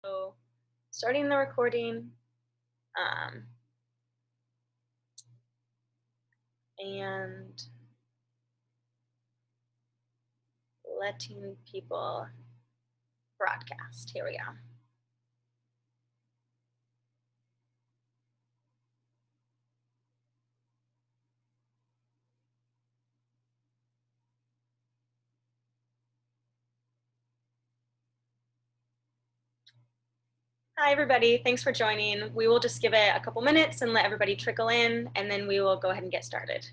So starting the recording um, and letting people broadcast. Here we go. Hi, everybody. Thanks for joining. We will just give it a couple minutes and let everybody trickle in, and then we will go ahead and get started.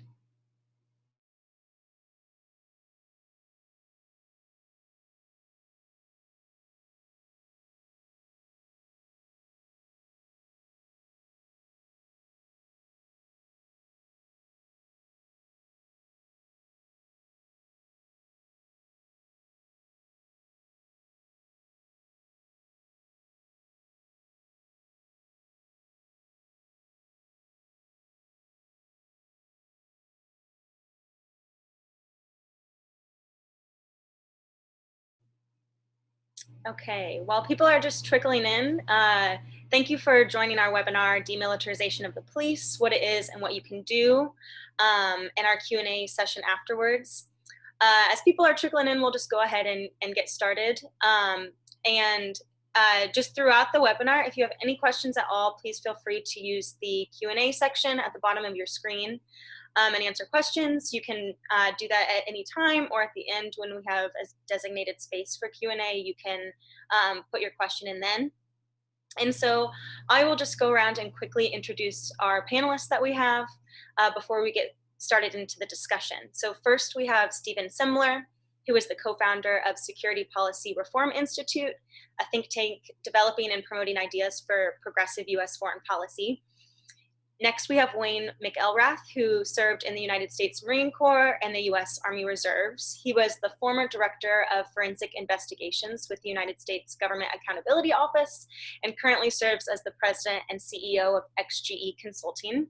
Okay, while people are just trickling in, thank you for joining our webinar, Demilitarization of the Police, what it is and what you can do, and our Q&A session afterwards. As people are trickling in, we'll just go ahead and get started. Just throughout the webinar, if you have any questions at all, please feel free to use the Q&A section at the bottom of your screen. And answer questions. You can do that at any time, or at the end when we have a designated space for Q&A, you can put your question in then. And so I will just go around and quickly introduce our panelists that we have before we get started into the discussion. So first we have Stephen Semler, who is the co-founder of Security Policy Reform Institute, a think tank developing and promoting ideas for progressive US foreign policy. Next, we have Wayne McElrath, who served in the United States Marine Corps and the US Army Reserves. He was the former director of forensic investigations with the United States Government Accountability Office and currently serves as the president and CEO of XGE Consulting.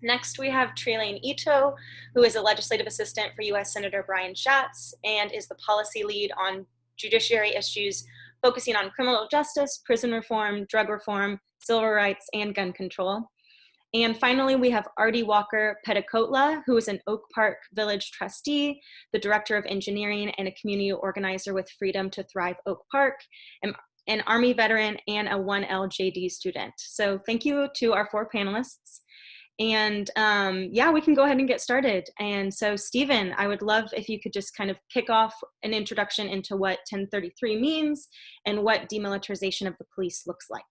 Next, we have Trilane Ito, who is a legislative assistant for US Senator Brian Schatz and is the policy lead on judiciary issues focusing on criminal justice, prison reform, drug reform, civil rights, and gun control. And finally, we have Artie Walker Petticotla, who is an Oak Park Village trustee, the director of engineering, and a community organizer with Freedom to Thrive Oak Park, an Army veteran, and a 1L student. So thank you to our four panelists. And yeah, we can go ahead and get started. And so Stephen, I would love if you could just kind of kick off an introduction into what 1033 means and what demilitarization of the police looks like.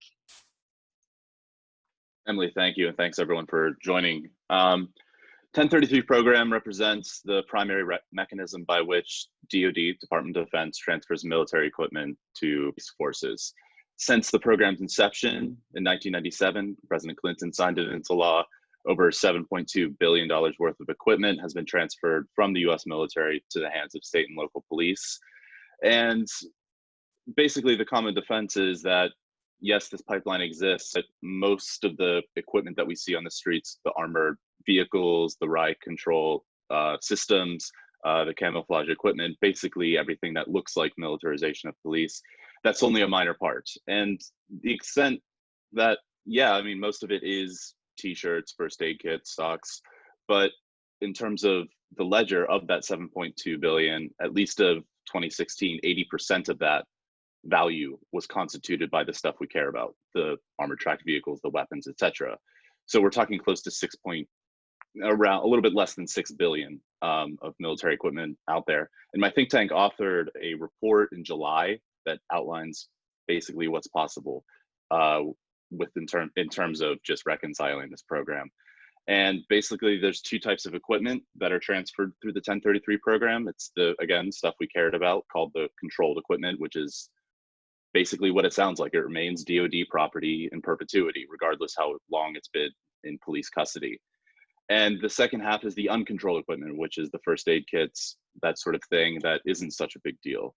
Emily, thank you, and thanks everyone for joining. 1033 program represents the primary mechanism by which DoD, Department of Defense, transfers military equipment to police forces. Since the program's inception in 1997, President Clinton signed it into law. Over $7.2 billion worth of equipment has been transferred from the US military to the hands of state and local police. And basically the common defense is that yes, this pipeline exists, but most of the equipment that we see on the streets, the armored vehicles, the riot control systems, the camouflage equipment, basically everything that looks like militarization of police, that's only a minor part. And the extent that, yeah, I mean, most of it is t-shirts, first aid kits, socks, but in terms of the ledger of that 7.2 billion, at least of 2016, 80% of that value was constituted by the stuff we care about, the armored tracked vehicles, the weapons, etc. So we're talking close to around a little bit less than 6 billion of military equipment out there. And my think tank authored a report in July that outlines basically what's possible in terms of just reconciling this program. And basically there's two types of equipment that are transferred through the 1033 program. It's the, again, stuff we cared about called the controlled equipment, which is basically what it sounds like. It remains DoD property in perpetuity, regardless how long it's been in police custody. And the second half is the uncontrolled equipment, which is the first aid kits, that sort of thing that isn't such a big deal.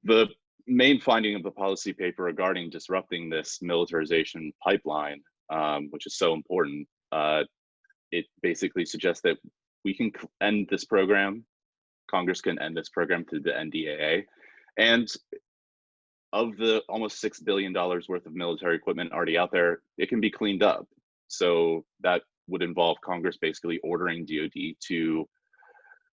The main finding of the policy paper regarding disrupting this militarization pipeline, which is so important, it basically suggests that we can end this program, Congress can end this program through the NDAA. And of the almost $6 billion worth of military equipment already out there, it can be cleaned up. So that would involve Congress basically ordering DoD to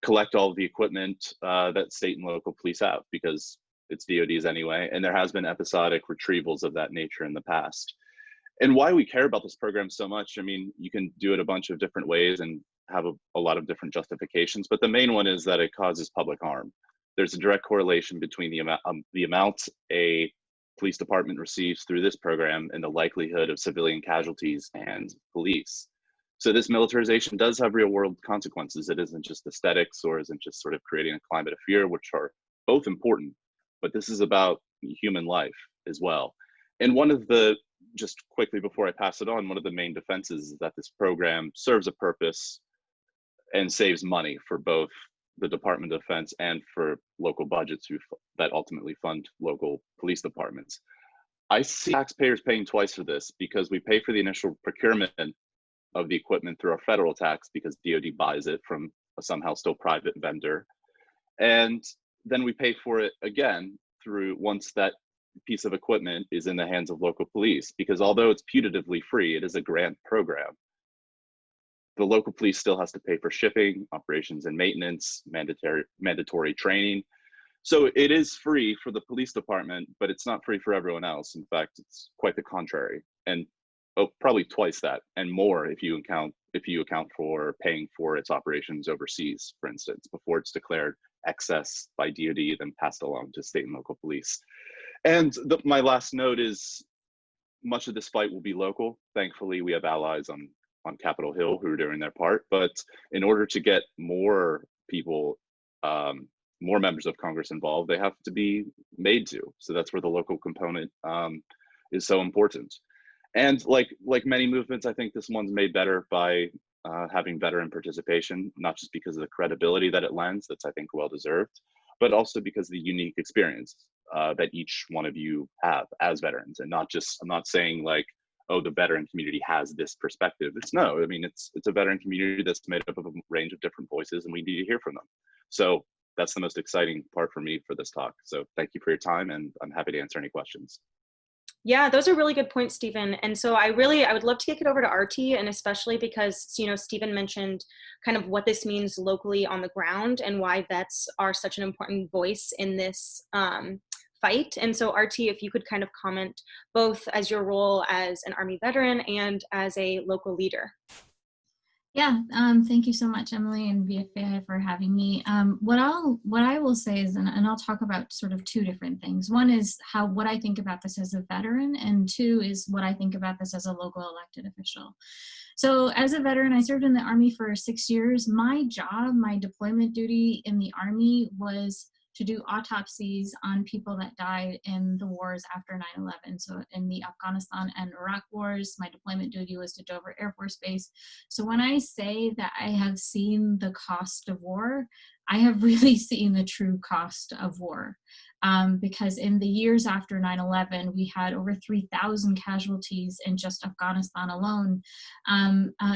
collect all of the equipment that state and local police have, because it's DoD's anyway, and there has been episodic retrievals of that nature in the past. And why we care about this program so much, I mean, you can do it a bunch of different ways and have a lot of different justifications, but the main one is that it causes public harm. There's a direct correlation between the amount a police department receives through this program and the likelihood of civilian casualties and police. So this militarization does have real world consequences. It isn't just aesthetics or isn't just sort of creating a climate of fear, which are both important, but this is about human life as well. And one of the, just quickly before I pass it on, one of the main defenses is that this program serves a purpose and saves money for both the Department of Defense and for local budgets that ultimately fund local police departments. I see taxpayers paying twice for this, because we pay for the initial procurement of the equipment through our federal tax because DoD buys it from a somehow still private vendor. And then we pay for it again through once that piece of equipment is in the hands of local police, because although it's putatively free, it is a grant program. The local police still has to pay for shipping, operations and maintenance, mandatory training. So it is free for the police department, but it's not free for everyone else. In fact, it's quite the contrary, and probably twice that and more if you account for paying for its operations overseas, for instance, before it's declared excess by DoD, then passed along to state and local police. And my last note is, much of this fight will be local. Thankfully, we have allies on Capitol Hill who are doing their part. But in order to get more people, more members of Congress involved, they have to be made to. So that's where the local component is so important. And like many movements, I think this one's made better by having veteran participation, not just because of the credibility that it lends, that's I think well deserved, but also because of the unique experience that each one of you have as veterans. And not just, I'm not saying like, oh, the veteran community has this perspective. It's no, I mean, it's a veteran community that's made up of a range of different voices, and we need to hear from them. So that's the most exciting part for me for this talk. So thank you for your time, and I'm happy to answer any questions. Yeah, those are really good points, Stephen. And so I would love to kick it over to Artie, and especially because, you know, Stephen mentioned kind of what this means locally on the ground and why vets are such an important voice in this fight. And so Artie, if you could kind of comment both as your role as an Army veteran and as a local leader. Yeah, thank you so much, Emily and VFAI, for having me. What I will say is, and I'll talk about sort of two different things. One is what I think about this as a veteran, and two is what I think about this as a local elected official. So as a veteran, I served in the Army for 6 years. My job, my deployment duty in the Army was to do autopsies on people that died in the wars after 9/11. So in the Afghanistan and Iraq wars, my deployment duty was to Dover Air Force Base. So when I say that I have seen the cost of war, I have really seen the true cost of war. Because in the years after 9/11, we had over 3,000 casualties in just Afghanistan alone,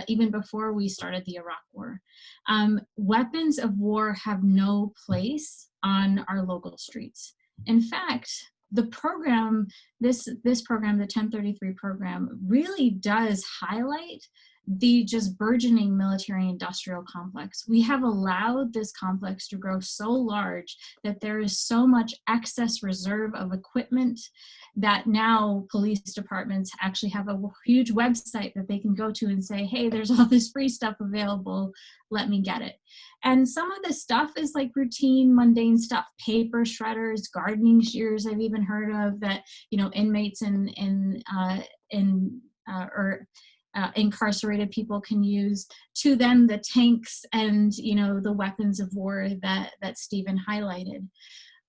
even before we started the Iraq War. Weapons of war have no place on our local streets. In fact, the program, this program, the 1033 program, really does highlight the just burgeoning military industrial complex. We have allowed this complex to grow so large that there is so much excess reserve of equipment that now police departments actually have a huge website that they can go to and say, hey, there's all this free stuff available, let me get it. And some of this stuff is like routine, mundane stuff, paper shredders, gardening shears I've even heard of that, you know, inmates incarcerated people can use, to then the tanks and, you know, the weapons of war that Stephen highlighted.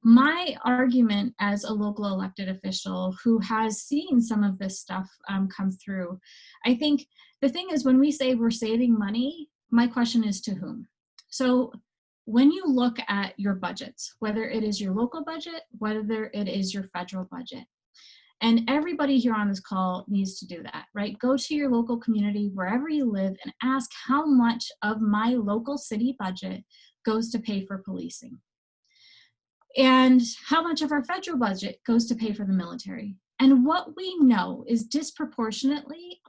My argument as a local elected official who has seen some of this stuff come through, I think the thing is, when we say we're saving money, my question is to whom? So when you look at your budgets, whether it is your local budget, whether it is your federal budget, and everybody here on this call needs to do that, right? Go to your local community, wherever you live, and ask how much of my local city budget goes to pay for policing. And how much of our federal budget goes to pay for the military. And what we know is disproportionately,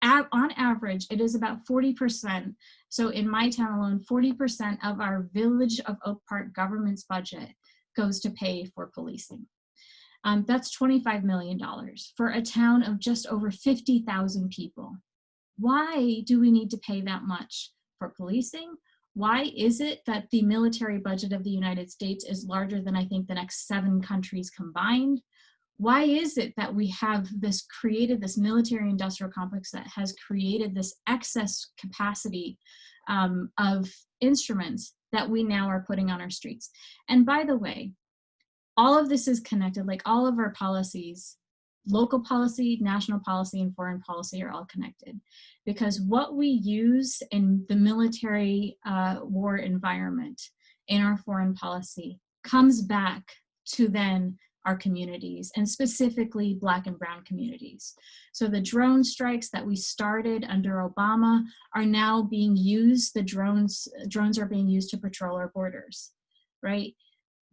on average, it is about 40%. So in my town alone, 40% of our Village of Oak Park government's budget goes to pay for policing. That's $25 million for a town of just over 50,000 people. Why do we need to pay that much for policing? Why is it that the military budget of the United States is larger than I think the next 7 countries combined? Why is it that we have created this military industrial complex that has created this excess capacity of instruments that we now are putting on our streets? And by the way, all of this is connected, like all of our policies, local policy, national policy, and foreign policy are all connected, because what we use in the military war environment in our foreign policy comes back to then our communities, and specifically Black and brown communities. So the drone strikes that we started under Obama are now being used, drones are being used to patrol our borders, right?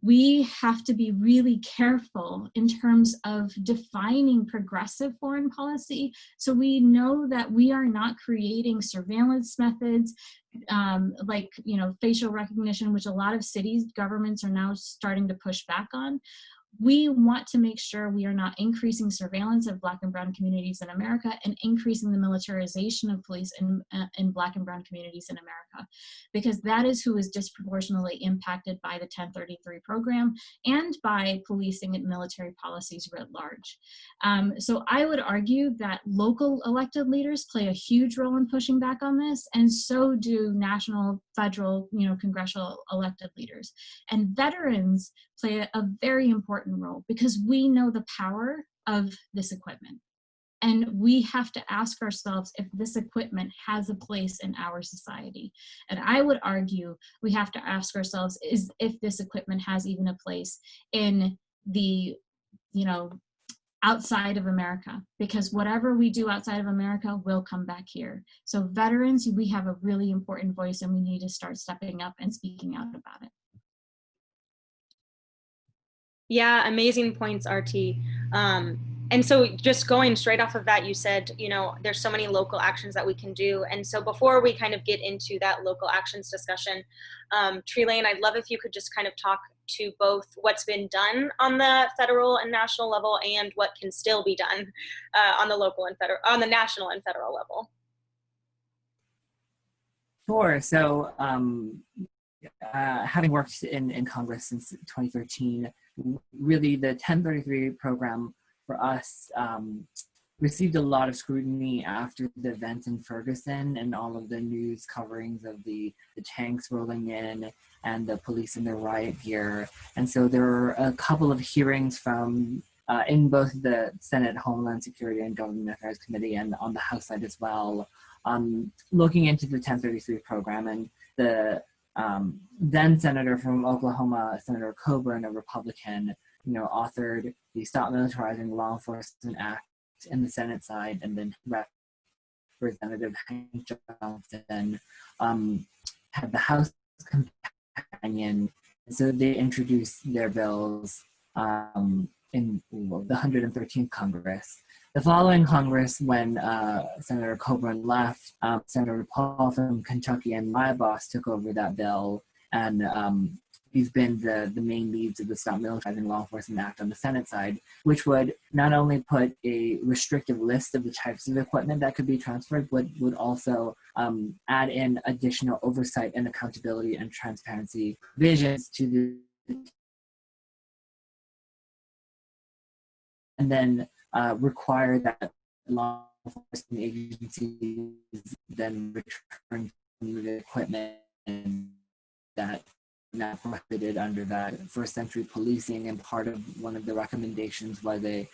We have to be really careful in terms of defining progressive foreign policy, so we know that we are not creating surveillance methods like, facial recognition, which a lot of cities, governments are now starting to push back on. We want to make sure we are not increasing surveillance of Black and brown communities in America and increasing the militarization of police in Black and brown communities in America, because that is who is disproportionately impacted by the 1033 program and by policing and military policies writ large. So I would argue that local elected leaders play a huge role in pushing back on this, and so do national, federal, congressional elected leaders. And veterans play a very important role, because we know the power of this equipment. And we have to ask ourselves if this equipment has a place in our society. And I would argue we have to ask ourselves is if this equipment has even a place in the, outside of America, because whatever we do outside of America will come back here. So veterans, we have a really important voice, and we need to start stepping up and speaking out about it. Yeah, amazing points, RT. And so just going straight off of that, you said, there's so many local actions that we can do. And so before we kind of get into that local actions discussion, Trelane, I'd love if you could just kind of talk to both what's been done on the federal and national level and what can still be done on the national and federal level. Sure. So having worked in Congress since 2013, really the 1033 program for us received a lot of scrutiny after the event in Ferguson and all of the news coverings of the tanks rolling in and the police in their riot gear. And so there were a couple of hearings from in both the Senate Homeland Security and Government Affairs Committee and on the House side as well, looking into the 1033 program. And the then Senator from Oklahoma, Senator Coburn, a Republican, authored the Stop Militarizing Law Enforcement Act in the Senate side, and then Representative Hank Johnson had the House companion. So they introduced their bills in the 113th Congress. The following Congress, when Senator Coburn left, Senator Paul from Kentucky and my boss took over that bill, and he's been the main leads of the Stop Militarizing Law Enforcement Act on the Senate side, which would not only put a restrictive list of the types of equipment that could be transferred, but would also add in additional oversight and accountability and transparency provisions to the and then require that law enforcement agencies then return the equipment that now prohibited under that first century policing. And part of one of the recommendations was then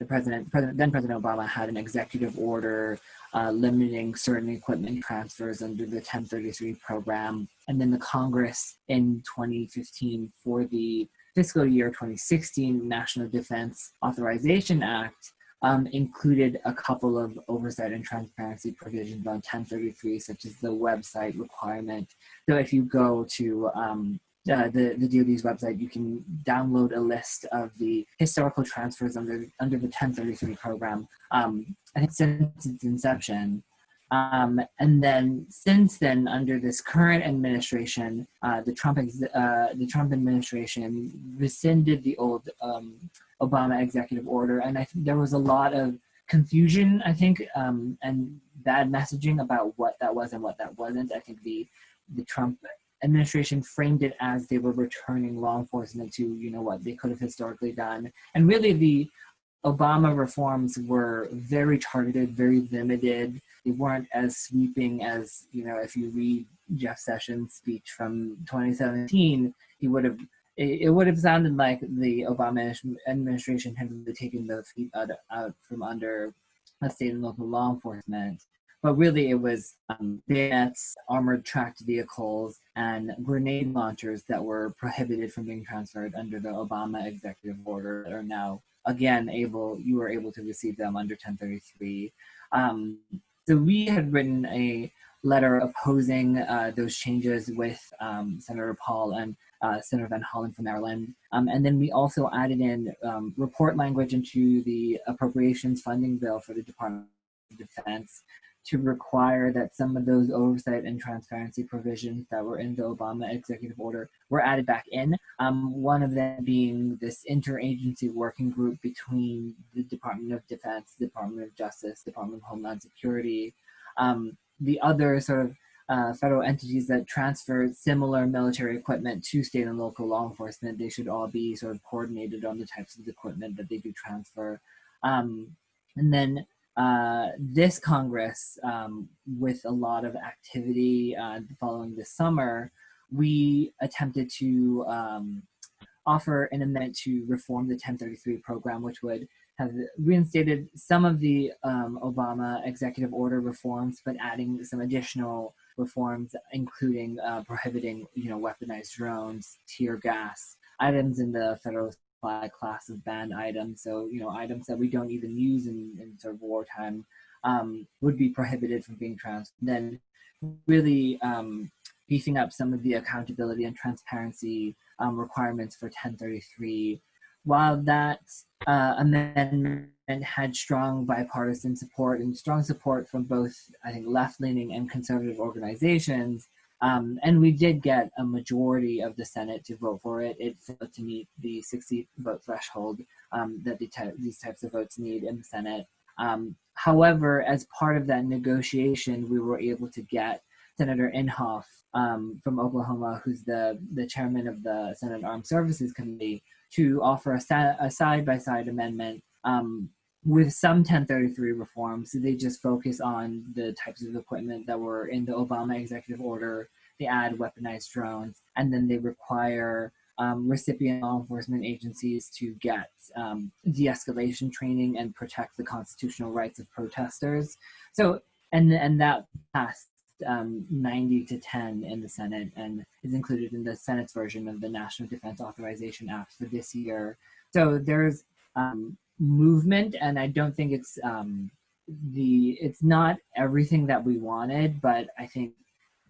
President Obama had an executive order limiting certain equipment transfers under the 1033 program. And then the Congress in 2015 for the fiscal year 2016 National Defense Authorization Act included a couple of oversight and transparency provisions on 1033, such as the website requirement. So if you go to the DoD's website, you can download a list of the historical transfers under the 1033 program, I think since its inception. And then since then, under this current administration, the Trump administration rescinded the old Obama executive order, and I think there was a lot of confusion, I think, and bad messaging about what that was and what that wasn't. I think the Trump administration framed it as they were returning law enforcement to, what they could have historically done. And really the Obama reforms were very targeted, very limited. They weren't as sweeping as, if you read Jeff Sessions' speech from 2017, it would have sounded like the Obama administration had really taken the feet out from under state and local law enforcement. But really, it was bayonets, armored tracked vehicles, and grenade launchers that were prohibited from being transferred under the Obama executive order that are now, again, you were able to receive them under 1033. So we had written a letter opposing those changes with Senator Paul and Senator Van Hollen from Maryland. And then we also added in report language into the appropriations funding bill for the Department of Defense to require that some of those oversight and transparency provisions that were in the Obama executive order were added back in. One of them being this interagency working group between the Department of Defense, Department of Justice, Department of Homeland Security, the other sort of federal entities that transfer similar military equipment to state and local law enforcement. They should all be sort of coordinated on the types of equipment that they do transfer. And then this Congress, with a lot of activity following this summer, we attempted to offer an amendment to reform the 1033 program, which would have reinstated some of the Obama executive order reforms, but adding some additional reforms, including prohibiting, weaponized drones, tear gas, items in the federal class of banned items. So, items that we don't even use in sort of wartime would be prohibited from being transferred. Then really beefing up some of the accountability and transparency requirements for 1033. While that amendment had strong bipartisan support and strong support from both, I think, left-leaning and conservative organizations, and we did get a majority of the Senate to vote for it. It failed to meet the 60 vote threshold that these types of votes need in the Senate. However, as part of that negotiation, we were able to get Senator Inhofe from Oklahoma, who's the chairman of the Senate Armed Services Committee, to offer a side-by-side amendment with some 1033 reforms. So they just focus on the types of equipment that were in the Obama executive order. They add weaponized drones, and then they require recipient law enforcement agencies to get de-escalation training and protect the constitutional rights of protesters. So, and that passed 90-10 in the Senate and is included in the Senate's version of the National Defense Authorization Act for this year. So there's movement, and I don't think it's not everything that we wanted, but I think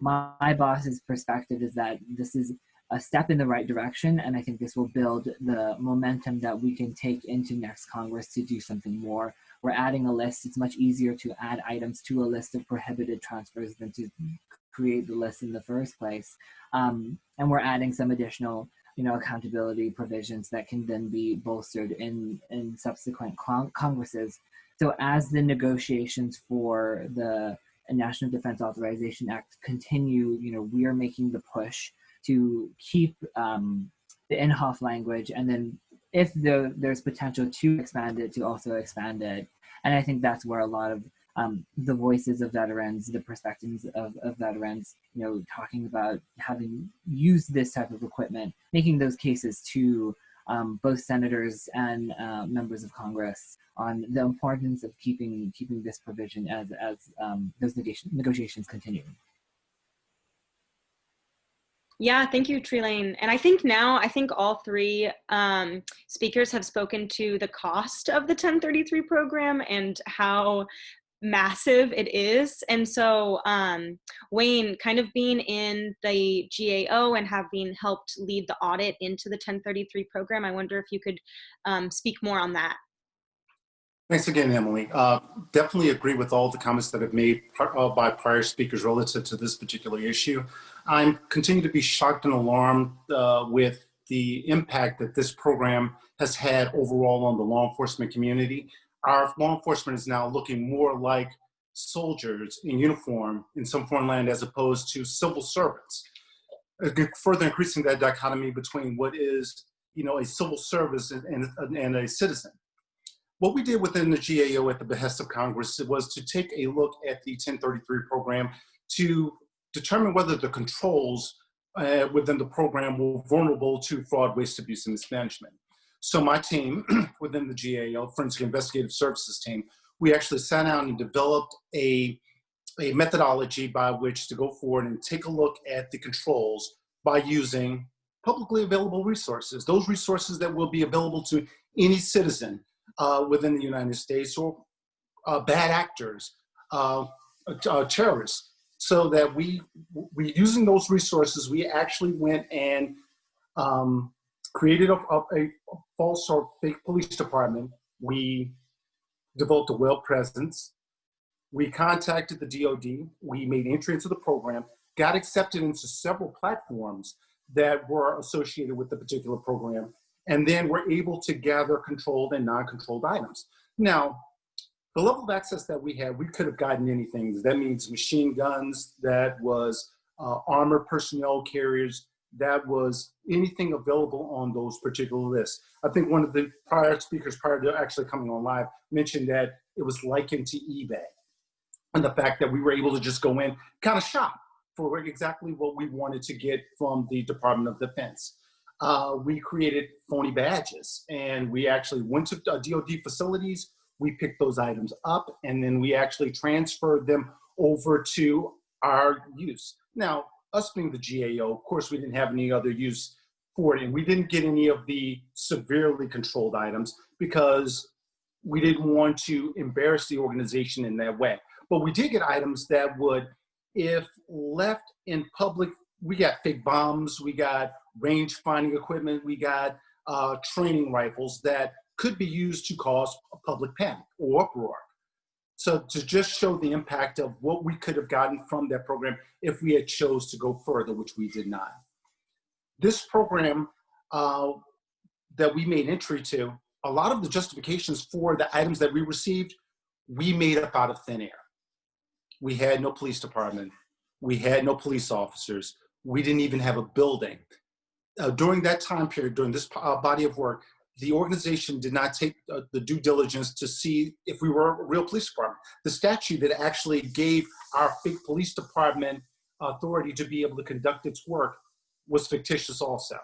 my boss's perspective is that this is a step in the right direction, and I think this will build the momentum that we can take into next Congress to do something more. We're adding a list. It's much easier to add items to a list of prohibited transfers than to create the list in the first place. And we're adding some additional, accountability provisions that can then be bolstered in subsequent Congresses. So as the negotiations for the National Defense Authorization Act continue, we are making the push to keep the Inhofe language, and then if there's potential to expand it, to also expand it. And I think that's where a lot of the voices of veterans, the perspectives of veterans, talking about having used this type of equipment, making those cases to both senators and members of Congress on the importance of keeping this provision as those negotiations continue. Yeah, thank you, Trelane. And I think all three speakers have spoken to the cost of the 1033 program and how massive it is. And so Wayne, kind of being in the GAO and having helped lead the audit into the 1033 program, I wonder if you could speak more on that. Thanks again, Emily. Definitely agree with all the comments that have made by prior speakers relative to this particular issue. I'm continue to be shocked and alarmed with the impact that this program has had overall on the law enforcement community. Our law enforcement is now looking more like soldiers in uniform in some foreign land as opposed to civil servants, further increasing that dichotomy between what is, a civil service and a citizen. What we did within the GAO at the behest of Congress was to take a look at the 1033 program to determine whether the controls within the program were vulnerable to fraud, waste, abuse, and mismanagement. So my team within the GAO, Forensic Investigative Services team, we actually sat down and developed a methodology by which to go forward and take a look at the controls by using publicly available resources, those resources that will be available to any citizen within the United States, or bad actors, terrorists, so that we using those resources, we actually went and created a false or fake police department. We developed a web presence. We contacted the DoD. We made entry into the program, got accepted into several platforms that were associated with the particular program, and then we're able to gather controlled and non-controlled items. Now, the level of access that we had, we could have gotten anything. That means machine guns, that was armored personnel carriers, that was anything available on those particular lists. I think one of the prior speakers, prior to actually coming on live, mentioned that it was likened to eBay. And the fact that we were able to just go in, kind of shop for exactly what we wanted to get from the Department of Defense. We created phony badges, and we actually went to DoD facilities. We picked those items up, and then we actually transferred them over to our use. Now, us being the GAO, of course, we didn't have any other use for it, and we didn't get any of the severely controlled items because we didn't want to embarrass the organization in that way. But we did get items that would, if left in public, we got fake bombs, we got range finding equipment, we got training rifles that could be used to cause a public panic or uproar. So to just show the impact of what we could have gotten from that program if we had chose to go further, which we did not. This program that we made entry to, a lot of the justifications for the items that we received, we made up out of thin air. We had no police department. We had no police officers. We didn't even have a building. During that time period, during this body of work, the organization did not take the due diligence to see if we were a real police department. The statute that actually gave our fake police department authority to be able to conduct its work was fictitious also.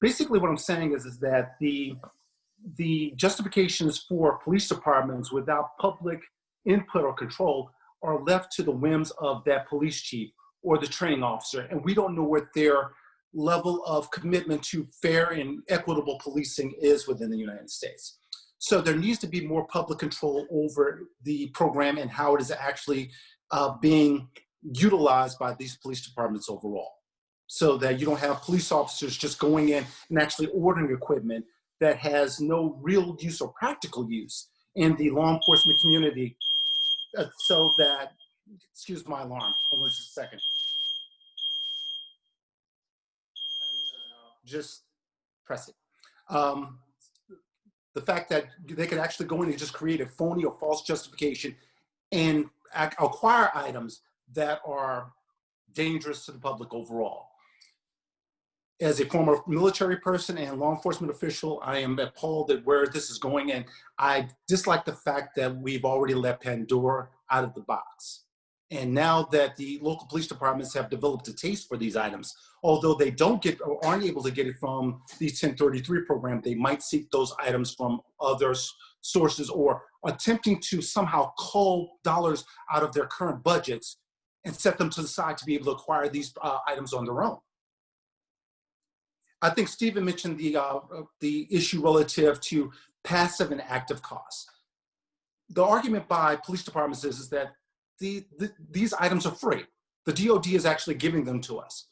Basically what I'm saying is that the justifications for police departments without public input or control are left to the whims of that police chief or the training officer, and we don't know what their level of commitment to fair and equitable policing is within the United States. So there needs to be more public control over the program and how it is actually being utilized by these police departments overall, so that you don't have police officers just going in and actually ordering equipment that has no real use or practical use in the law enforcement community. So that, excuse my alarm, hold on just a second. Just press it. The fact that they could actually go in and just create a phony or false justification and acquire items that are dangerous to the public overall. As a former military person and law enforcement official, I am appalled at where this is going, and I dislike the fact that we've already let Pandora out of the box. And now that the local police departments have developed a taste for these items, although they don't get or aren't able to get it from the 1033 program, they might seek those items from other sources or attempting to somehow cull dollars out of their current budgets and set them to the side to be able to acquire these items on their own. I think Stephen mentioned the issue relative to passive and active costs. the argument by police departments is that these items are free. The DoD is actually giving them to us.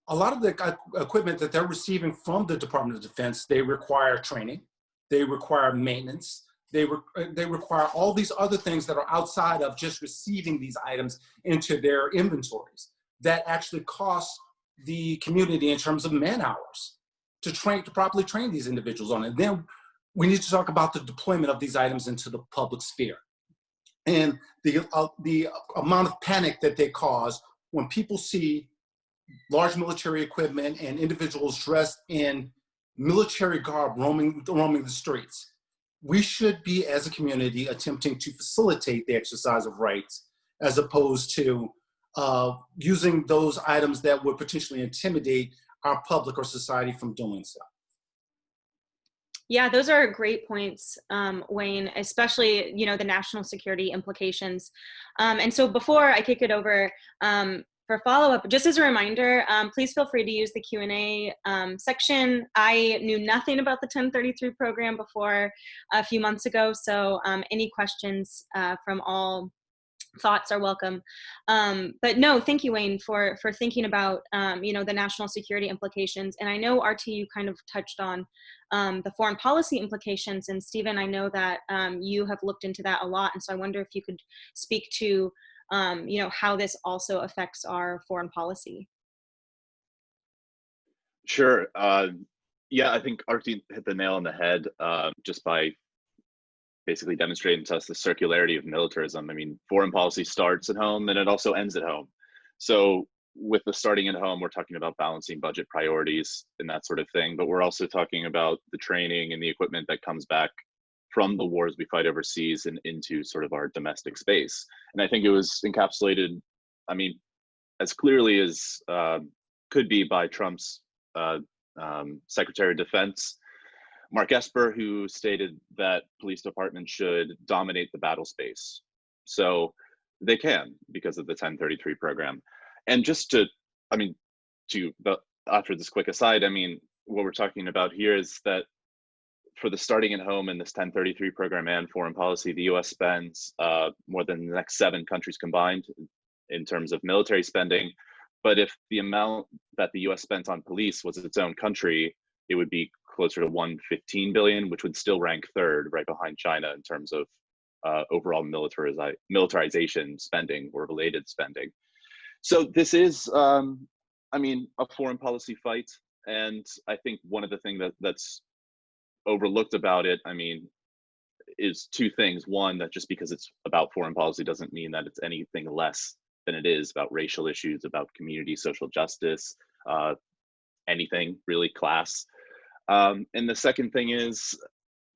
A lot of the equipment that they're receiving from the Department of Defense, they require training, they require maintenance, they require all these other things that are outside of just receiving these items into their inventories that actually cost the community in terms of man hours to properly train these individuals on it. Then we need to talk about the deployment of these items into the public sphere and the amount of panic that they cause when people see large military equipment and individuals dressed in military garb roaming the streets. We should be, as a community, attempting to facilitate the exercise of rights as opposed to using those items that would potentially intimidate our public or society from doing so. Yeah, those are great points, Wayne, especially, you know, the national security implications. And so before I kick it over for follow-up, just as a reminder, please feel free to use the Q&A section. I knew nothing about the 1033 program before a few months ago, so any questions from all thoughts are welcome. But no, thank you, Wayne, for thinking about, you know, the national security implications. And I know, RT, you kind of touched on the foreign policy implications. And Stephen, I know that you have looked into that a lot. And so I wonder if you could speak to, you know, how this also affects our foreign policy. Sure. Yeah, I think RT hit the nail on the head just by basically demonstrating to us the circularity of militarism. I mean, foreign policy starts at home and it also ends at home. So with the starting at home, we're talking about balancing budget priorities and that sort of thing, but we're also talking about the training and the equipment that comes back from the wars we fight overseas and into sort of our domestic space. And I think it was encapsulated, I mean, as clearly as could be by Trump's Secretary of Defense, Mark Esper, who stated that police departments should dominate the battle space. So they can because of the 1033 program. And just to, I mean, after this quick aside, I mean, what we're talking about here is that for the starting at home in this 1033 program and foreign policy, the US spends more than the next 7 countries combined in terms of military spending. But if the amount that the US spent on police was its own country, it would be closer to 115 billion, which would still rank 3rd, right behind China in terms of overall militarization spending or related spending. So this is, I mean, a foreign policy fight. And I think one of the things that's overlooked about it, I mean, is 2 things. One, that just because it's about foreign policy doesn't mean that it's anything less than it is about racial issues, about community, social justice, anything really, class. And the second thing is,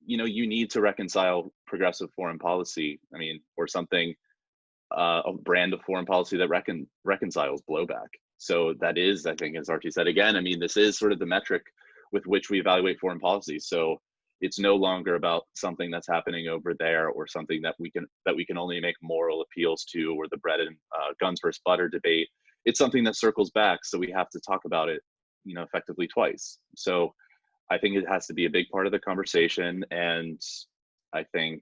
you know, you need to reconcile progressive foreign policy. I mean, or something, a brand of foreign policy that reconciles blowback. So that is, I think, as Archie said again, I mean, this is sort of the metric with which we evaluate foreign policy. So it's no longer about something that's happening over there or something that we can only make moral appeals to, or the bread and guns versus butter debate. It's something that circles back. So we have to talk about it, you know, effectively twice. So I think it has to be a big part of the conversation. And I think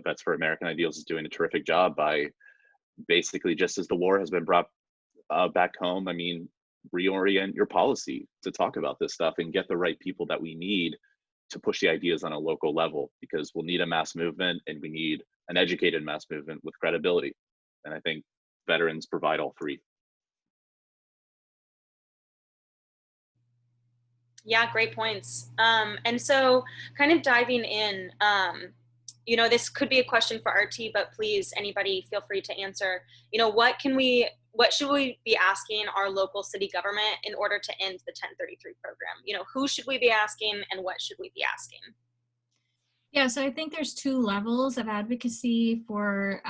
Vets for American Ideals is doing a terrific job by basically, just as the war has been brought back home, I mean, reorient your policy to talk about this stuff and get the right people that we need to push the ideas on a local level, because we'll need a mass movement and we need an educated mass movement with credibility. And I think veterans provide all 3. Yeah, great points. And so kind of diving in, you know, this could be a question for RT, but please, anybody feel free to answer. You know, what should we be asking our local city government in order to end the 1033 program? You know, who should we be asking and what should we be asking? Yeah, so I think there's 2 levels of advocacy for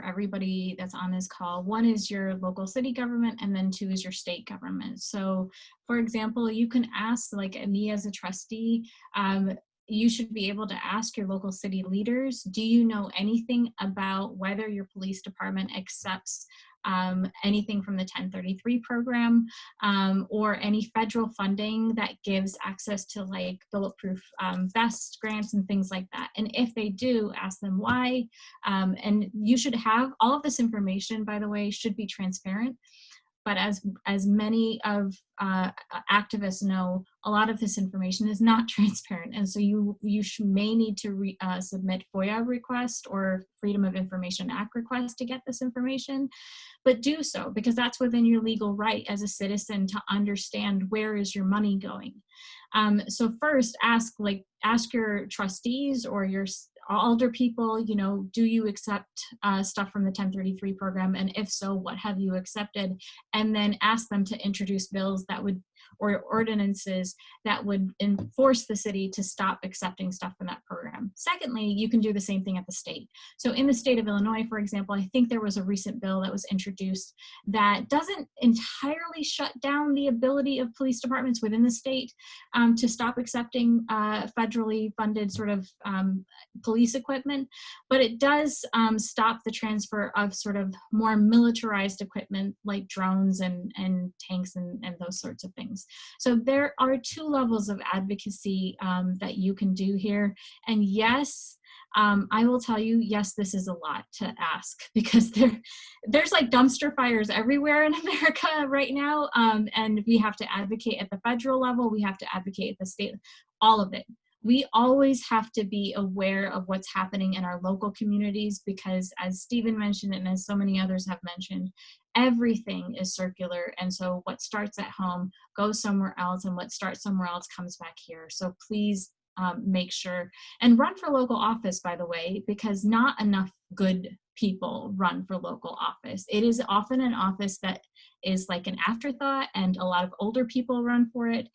everybody that's on this call. One is your local city government, and then 2 is your state government. So, for example, you can ask, like me as a trustee, you should be able to ask your local city leaders, do you know anything about whether your police department accepts anything from the 1033 program or any federal funding that gives access to like bulletproof vest grants and things like that. And if they do, ask them why. And you should have all of this information, by the way, should be transparent. But as many of activists know, a lot of this information is not transparent, and so you may need to submit FOIA request or Freedom of Information Act request to get this information. But do so, because that's within your legal right as a citizen to understand where is your money going. So first, ask your trustees or your older people, you know, do you accept stuff from the 1033 program? And if so, what have you accepted? And then ask them to introduce bills that would, or ordinances that would enforce the city to stop accepting stuff from that program. Secondly, you can do the same thing at the state. So in the state of Illinois, for example, I think there was a recent bill that was introduced that doesn't entirely shut down the ability of police departments within the state to stop accepting federally funded sort of police equipment, but it does stop the transfer of sort of more militarized equipment like drones and tanks and those sorts of things. So there are two levels of advocacy that you can do here. And yes, I will tell you, yes, this is a lot to ask because there's like dumpster fires everywhere in America right now. And we have to advocate at the federal level. We have to advocate at the state, all of it. We always have to be aware of what's happening in our local communities because as Stephen mentioned and as so many others have mentioned, everything is circular. And so what starts at home goes somewhere else and what starts somewhere else comes back here. So please make sure and run for local office, by the way, because not enough good people run for local office. It is often an office that is like an afterthought and a lot of older people run for it.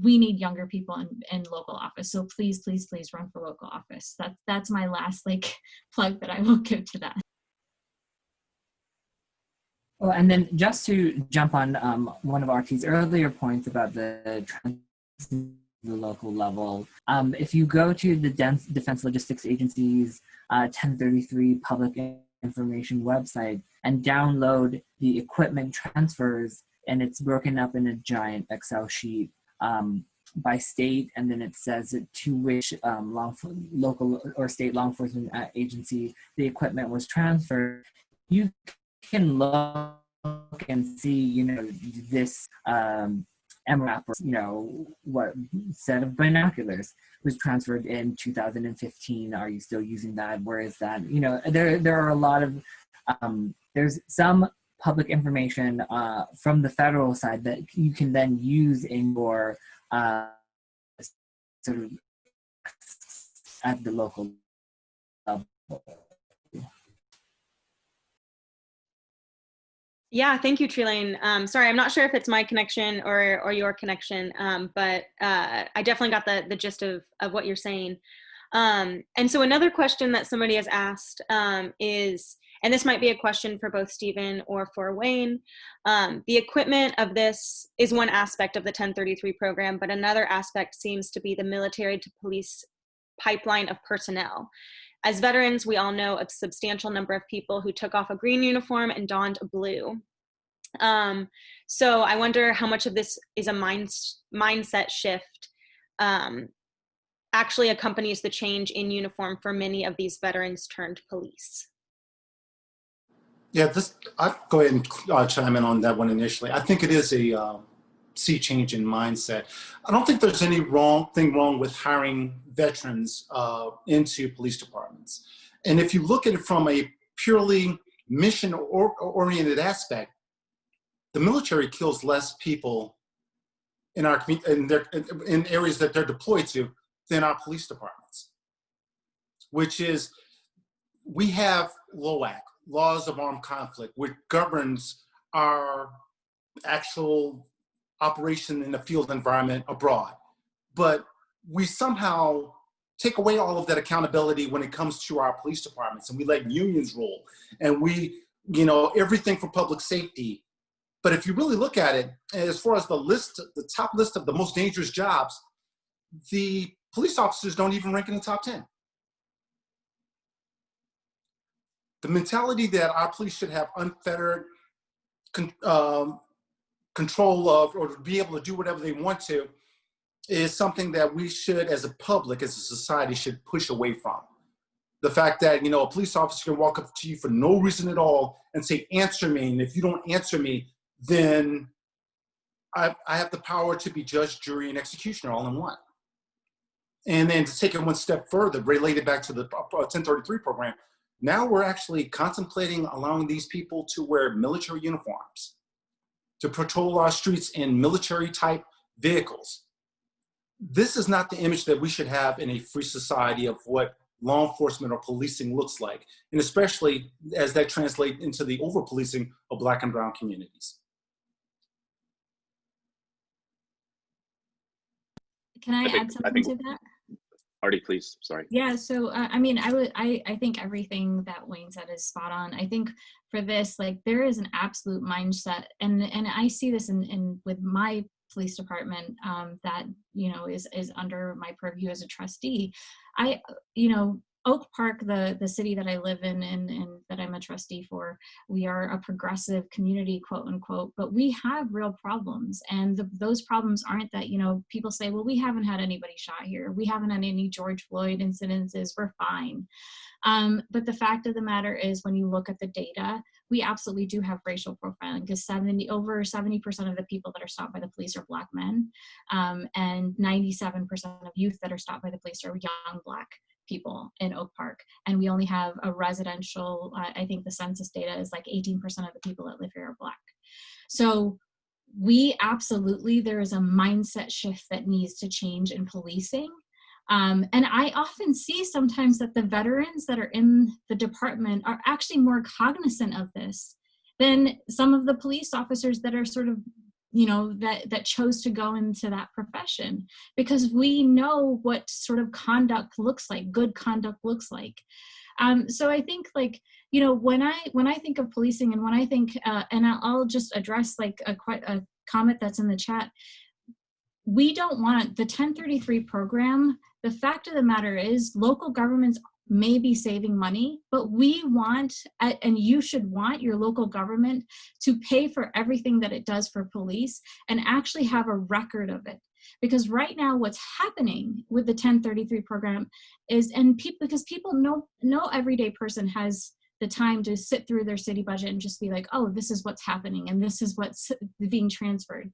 We need younger people in local office. So please, please, please run for local office. That's my last like plug that I will give to that. Well, and then just to jump on one of RT's earlier points about the local level, if you go to the Defense Logistics Agency's 1033 public information website and download the equipment transfers, and it's broken up in a giant Excel sheet by state, and then it says to which local or state law enforcement agency the equipment was transferred. You can look and see, you know, this MRAP, or, you know, what set of binoculars was transferred in 2015. Are you still using that? Where is that? You know, there are a lot of, there's some public information from the federal side that you can then use in your sort of at the local level. Yeah, thank you, Trelane. Sorry, I'm not sure if it's my connection or your connection, but I definitely got the gist of what you're saying. And so another question that somebody has asked is, and this might be a question for both Stephen or for Wayne, the equipment of this is one aspect of the 1033 program, but another aspect seems to be the military to police pipeline of personnel. As veterans, we all know a substantial number of people who took off a green uniform and donned a blue. So I wonder how much of this is a mindset shift actually accompanies the change in uniform for many of these veterans turned police. Yeah, I'll go ahead and chime in on that one initially. I think it is a sea change in mindset. I don't think there's any thing wrong with hiring veterans into police departments. And if you look at it from a purely mission-oriented aspect, the military kills less people in areas that they're deployed to than our police departments, which is, we have LOAC, Laws of Armed Conflict, which governs our actual operation in the field environment abroad. But we somehow take away all of that accountability when it comes to our police departments, and we let unions rule, and we, you know, everything for public safety. But if you really look at it, as far as the top list of the most dangerous jobs, the police officers don't even rank in the top 10. The mentality that our police should have unfettered control of, or to be able to do whatever they want to, is something that we should, as a public, as a society, should push away from. The fact that, a police officer can walk up to you for no reason at all and say, answer me, and if you don't answer me, then I have the power to be judge, jury, and executioner all in one. And then to take it one step further, related back to the 1033 program, now we're actually contemplating allowing these people to wear military uniforms, to patrol our streets in military-type vehicles. This is not the image that we should have in a free society of what law enforcement or policing looks like, and especially as that translates into the over-policing of Black and brown communities. Can I add something to that? Artie, please. Sorry. Yeah. So I think everything that Wayne said is spot on. I think for this, like, there is an absolute mindset, and I see this in with my police department that is under my purview as a trustee. Oak Park, the city that I live in and that I'm a trustee for, we are a progressive community, quote unquote, but we have real problems. And those problems aren't that, people say, well, we haven't had anybody shot here. We haven't had any George Floyd incidences. We're fine. But the fact of the matter is, when you look at the data, we absolutely do have racial profiling, because over 70% of the people that are stopped by the police are Black men, and 97% of youth that are stopped by the police are young Black people in Oak Park. And we only have a residential, I think the census data is like 18% of the people that live here are Black. So there is a mindset shift that needs to change in policing. And I often see sometimes that the veterans that are in the department are actually more cognizant of this than some of the police officers that are sort of, that chose to go into that profession, because we know what sort of conduct looks like, good conduct looks like. So I think, like, when I think of policing, and when I think, and I'll just address like a comment that's in the chat, we don't want the 1033 program. The fact of the matter is, local governments may be saving money, but we want, and you should want, your local government to pay for everything that it does for police and actually have a record of it. Because right now what's happening with the 1033 program is, because people know, no everyday person has the time to sit through their city budget and just be like, oh, this is what's happening and this is what's being transferred.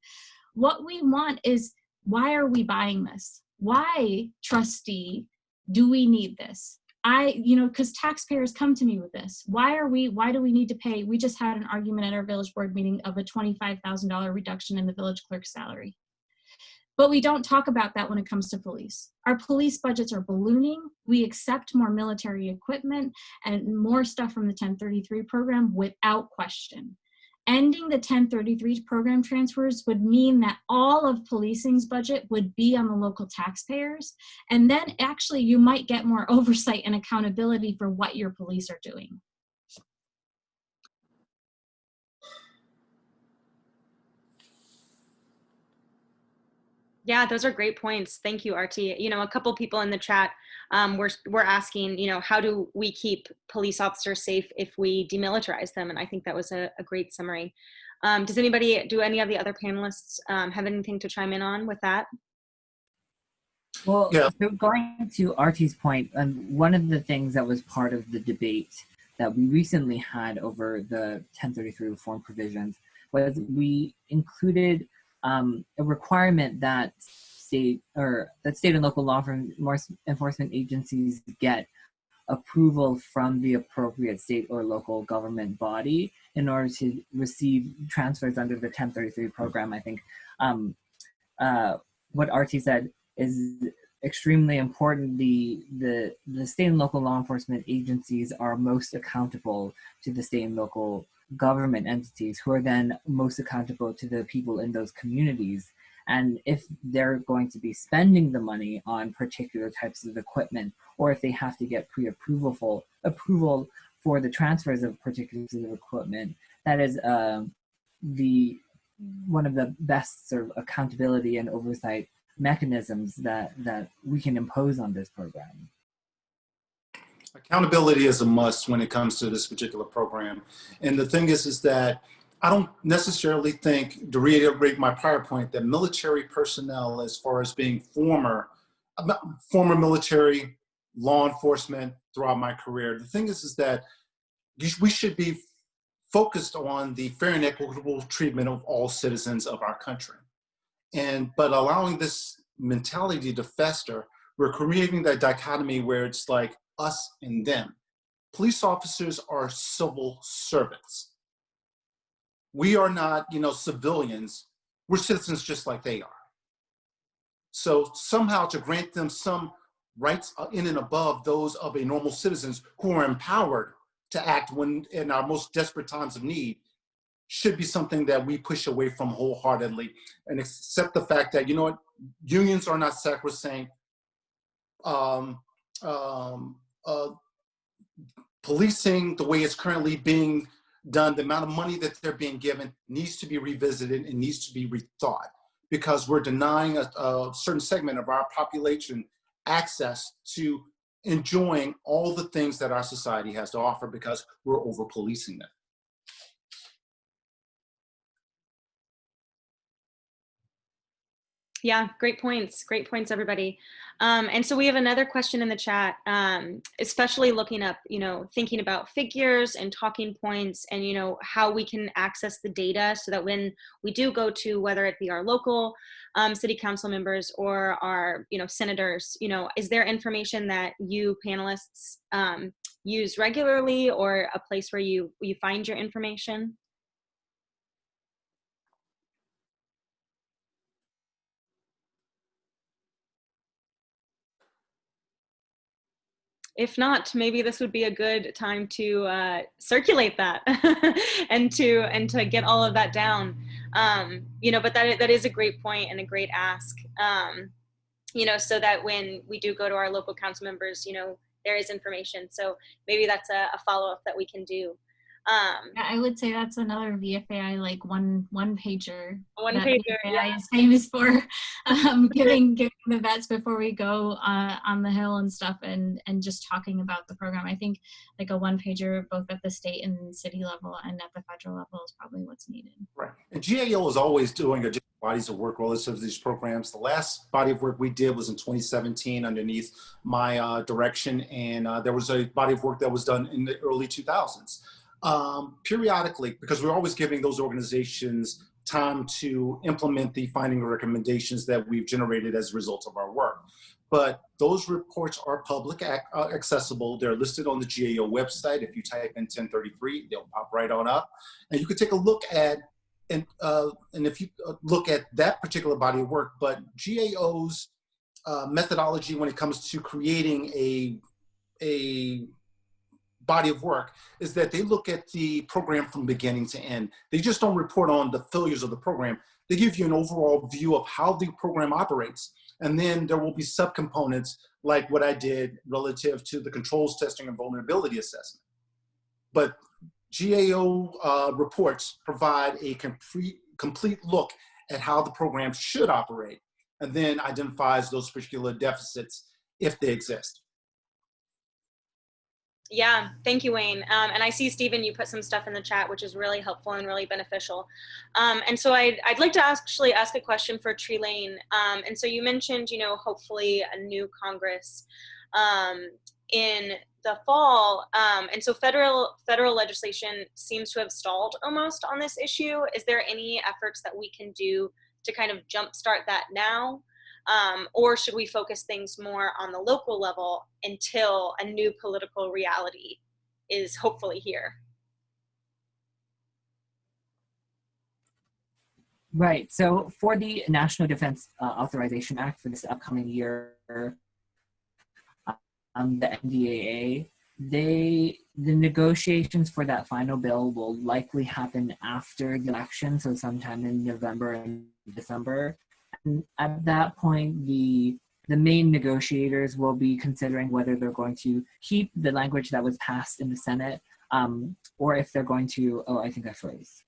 What we want is, why are we buying this? Why, trustee, do we need this? Because taxpayers come to me with this. Why do we need to pay? We just had an argument at our village board meeting of a $25,000 reduction in the village clerk's salary. But we don't talk about that when it comes to police. Our police budgets are ballooning. We accept more military equipment and more stuff from the 1033 program without question. Ending the 1033 program transfers would mean that all of policing's budget would be on the local taxpayers. And then actually you might get more oversight and accountability for what your police are doing. Yeah, those are great points. Thank you, Artie. A couple people in the chat were asking, how do we keep police officers safe if we demilitarize them? And I think that was a great summary. Do any of the other panelists have anything to chime in on with that? Well, yeah. So going to Artie's point, one of the things that was part of the debate that we recently had over the 1033 reform provisions was we included a requirement that state and local law enforcement agencies get approval from the appropriate state or local government body in order to receive transfers under the 1033 program. I think what Artie said is extremely important. The state and local law enforcement agencies are most accountable to the state and local government entities, who are then most accountable to the people in those communities. And if they're going to be spending the money on particular types of equipment, or if they have to get pre-approval for the transfers of particular pieces of equipment, that is one of the best sort of accountability and oversight mechanisms that we can impose on this program? Accountability is a must when it comes to this particular program. And the thing is that I don't necessarily think, to reiterate my prior point, that military personnel, as far as being former military, law enforcement throughout my career, the thing is that we should be focused on the fair and equitable treatment of all citizens of our country. But allowing this mentality to fester, we're creating that dichotomy where it's like us and them. Police officers are civil servants. We are not, civilians. We're citizens just like they are. So somehow to grant them some rights in and above those of a normal citizens who are empowered to act when in our most desperate times of need should be something that we push away from wholeheartedly and accept the fact that, unions are not sacrosanct. Policing, the way it's currently being done, the amount of money that they're being given needs to be revisited and needs to be rethought, because we're denying a certain segment of our population access to enjoying all the things that our society has to offer because we're over-policing them. Yeah, great points. Great points, everybody. And so we have another question in the chat, especially looking up, thinking about figures and talking points and, how we can access the data so that when we do go to, whether it be our local city council members or our, senators, is there information that you panelists use regularly or a place where you find your information? If not, maybe this would be a good time to circulate that and to get all of that down. But that is a great point and a great ask. So that when we do go to our local council members, there is information. So maybe that's a follow-up that we can do. I would say that's another VFAI like one pager. VFAI yeah. is famous for giving the vets before we go on the Hill and stuff, and just talking about the program. I think like a one pager both at the state and city level and at the federal level is probably what's needed. Right. And GAO is always doing bodies of work relative to these programs. The last body of work we did was in 2017 underneath my direction, and there was a body of work that was done in the early 2000s. Periodically, because we're always giving those organizations time to implement the finding recommendations that we've generated as a result of our work. But those reports are public accessible. They're listed on the GAO website. If you type in 1033, they'll pop right on up. And you can take a look at, and if you look at that particular body of work, but GAO's methodology when it comes to creating a body of work is that they look at the program from beginning to end. They just don't report on the failures of the program. They give you an overall view of how the program operates. And then there will be subcomponents like what I did relative to the controls testing and vulnerability assessment. But GAO reports provide a complete look at how the program should operate, and then identifies those particular deficits if they exist. Yeah, thank you, Wayne. And I see, Stephen, you put some stuff in the chat, which is really helpful and really beneficial. And so I'd like to actually ask a question for Trelane. And so you mentioned, hopefully a new Congress in the fall. And so federal legislation seems to have stalled almost on this issue. Is there any efforts that we can do to kind of jumpstart that now? Or should we focus things more on the local level until a new political reality is hopefully here? Right. So for the National Defense Authorization Act for this upcoming year, the NDAA, the negotiations for that final bill will likely happen after the election, so sometime in November and December. And at that point, the main negotiators will be considering whether they're going to keep the language that was passed in the Senate, or if they're going to, oh, I think I froze.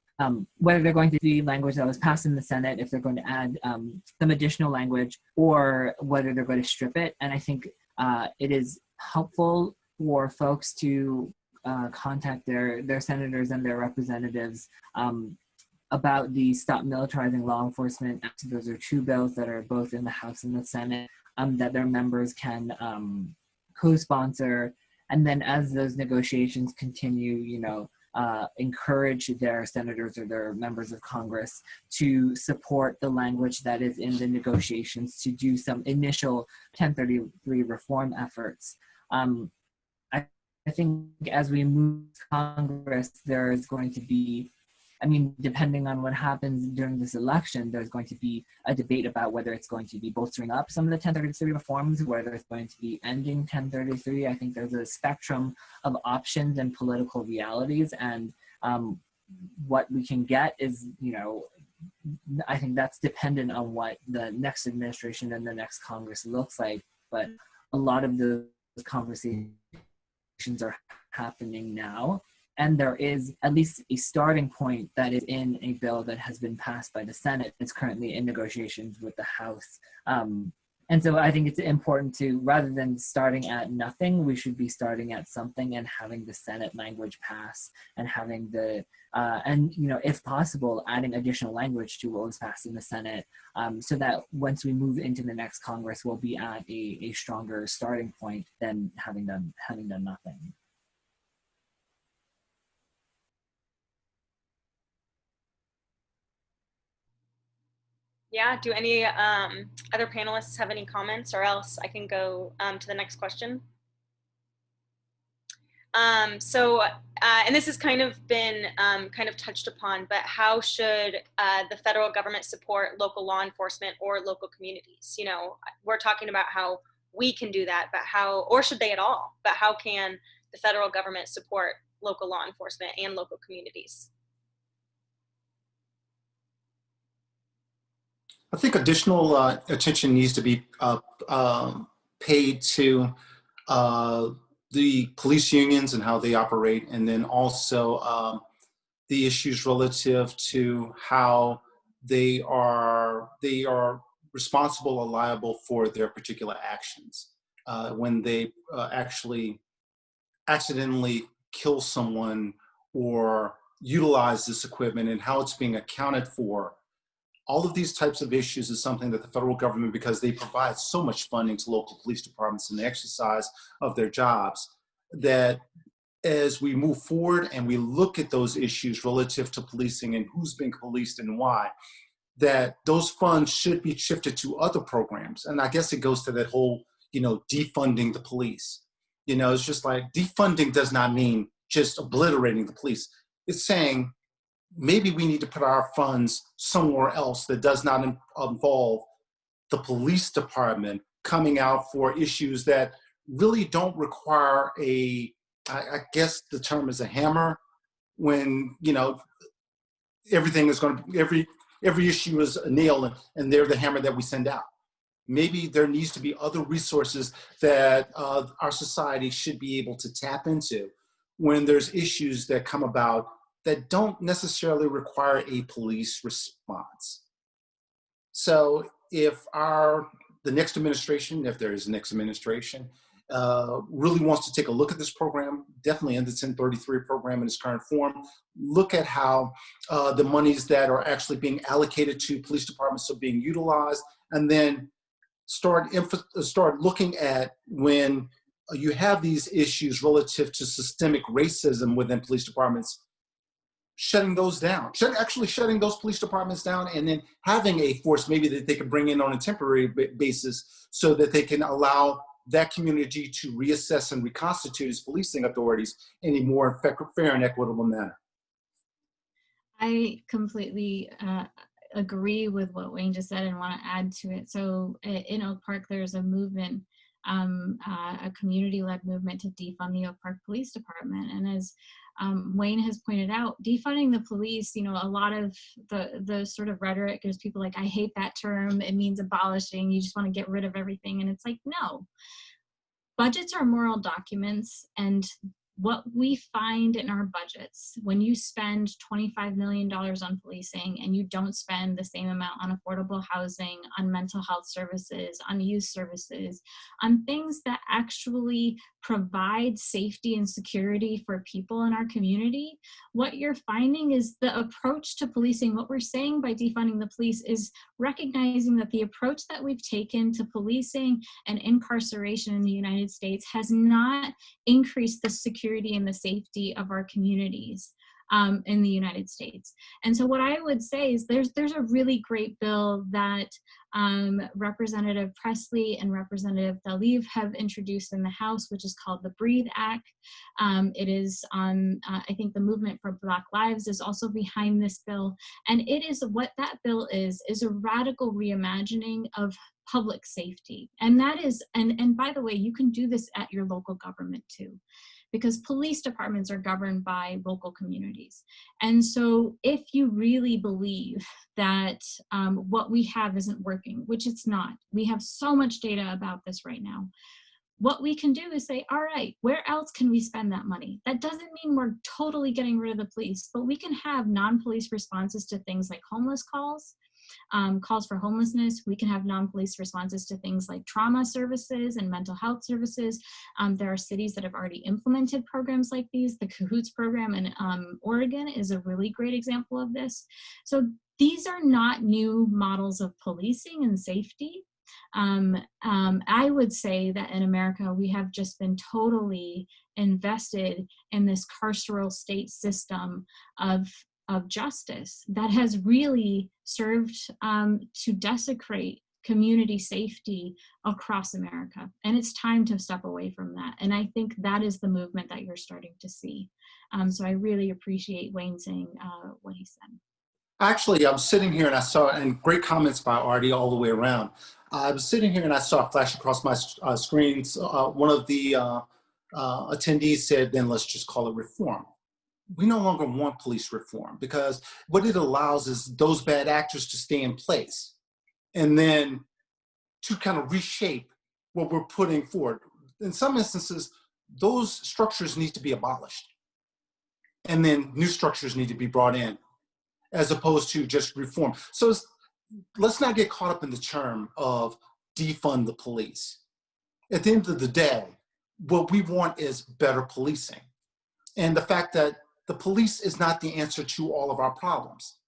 whether they're going to be language that was passed in the Senate, if they're going to add some additional language, or whether they're going to strip it. And I think it is helpful for folks to contact their senators and their representatives about the Stop Militarizing Law Enforcement Act. Those are two bills that are both in the House and the Senate that their members can co-sponsor. And then as those negotiations continue, encourage their senators or their members of Congress to support the language that is in the negotiations to do some initial 1033 reform efforts. I think as we move to Congress, there is going to be, depending on what happens during this election, there's going to be a debate about whether it's going to be bolstering up some of the 1033 reforms, whether it's going to be ending 1033. I think there's a spectrum of options and political realities, and what we can get is, I think that's dependent on what the next administration and the next Congress looks like. But a lot of those conversations are happening now. And there is at least a starting point that is in a bill that has been passed by the Senate. It's currently in negotiations with the House. And so I think it's important to, rather than starting at nothing, we should be starting at something and having the Senate language pass and having the, if possible, adding additional language to what was passed in the Senate, so that once we move into the next Congress, we'll be at a stronger starting point than having done nothing. Yeah, do any other panelists have any comments, or else I can go to the next question? And this has kind of been touched upon, but how should the federal government support local law enforcement or local communities? We're talking about how we can do that, but how, or should they at all? But how can the federal government support local law enforcement and local communities? I think additional attention needs to be paid to the police unions and how they operate, and then also the issues relative to how they are responsible or liable for their particular actions when they actually accidentally kill someone or utilize this equipment, and how it's being accounted for. All of these types of issues is something that the federal government, because they provide so much funding to local police departments in the exercise of their jobs, that as we move forward and we look at those issues relative to policing and who's being policed and why, that those funds should be shifted to other programs. And I guess it goes to that whole, defunding the police. It's just like defunding does not mean just obliterating the police. It's saying, maybe we need to put our funds somewhere else that does not involve the police department coming out for issues that really don't require I guess the term is a hammer, when, everything is going to, every issue is a nail and they're the hammer that we send out. Maybe there needs to be other resources that our society should be able to tap into when there's issues that come about that don't necessarily require a police response. So if the next administration, if there is a next administration, really wants to take a look at this program, definitely in the 1033 program in its current form, look at how the monies that are actually being allocated to police departments are being utilized, and then start looking at when you have these issues relative to systemic racism within police departments, shutting those down, shutting those police departments down, and then having a force maybe that they can bring in on a temporary basis so that they can allow that community to reassess and reconstitute its policing authorities in a more fair and equitable manner. I completely agree with what Wayne just said and want to add to it. So in Oak Park, there's a movement, a community-led movement to defund the Oak Park Police Department. And as Wayne has pointed out, defunding the police, a lot of the sort of rhetoric, there's people like, I hate that term, it means abolishing, you just want to get rid of everything. And it's like, no. Budgets are moral documents, and what we find in our budgets, when you spend $25 million on policing and you don't spend the same amount on affordable housing, on mental health services, on youth services, on things that actually provide safety and security for people in our community, what you're finding is the approach to policing, what we're saying by defunding the police is recognizing that the approach that we've taken to policing and incarceration in the United States has not increased the security and the safety of our communities in the United States. And so what I would say is there's a really great bill that Representative Presley and Representative Tlaib have introduced in the House, which is called the Breathe Act. It is on, I think the Movement for Black Lives is also behind this bill. And it is, what that bill is a radical reimagining of public safety. And that is, and by the way, you can do this at your local government too, because police departments are governed by local communities. And so if you really believe that what we have isn't working, which it's not, we have so much data about this right now, what we can do is say, all right, where else can we spend that money? That doesn't mean we're totally getting rid of the police, but we can have non-police responses to things like homeless calls, calls for homelessness. We can have non-police responses to things like trauma services and mental health services. There are cities that have already implemented programs like these. The Cahoots program in Oregon is a really great example of this. So these are not new models of policing and safety. I would say that in America, we have just been totally invested in this carceral state system of justice that has really served to desecrate community safety across America. And it's time to step away from that. And I think that is the movement that you're starting to see. So I really appreciate Wayne saying what he said. Actually, I'm sitting here and I saw, and great comments by Artie all the way around. I was sitting here and I saw a flash across my screens. One of the attendees said, then let's just call it reform. We no longer want police reform, because what it allows is those bad actors to stay in place and then to kind of reshape what we're putting forward. In some instances, those structures need to be abolished, and then new structures need to be brought in, as opposed to just reform. So let's not get caught up in the term of defund the police. At the end of the day, what we want is better policing. And the fact that the police is not the answer to all of our problems.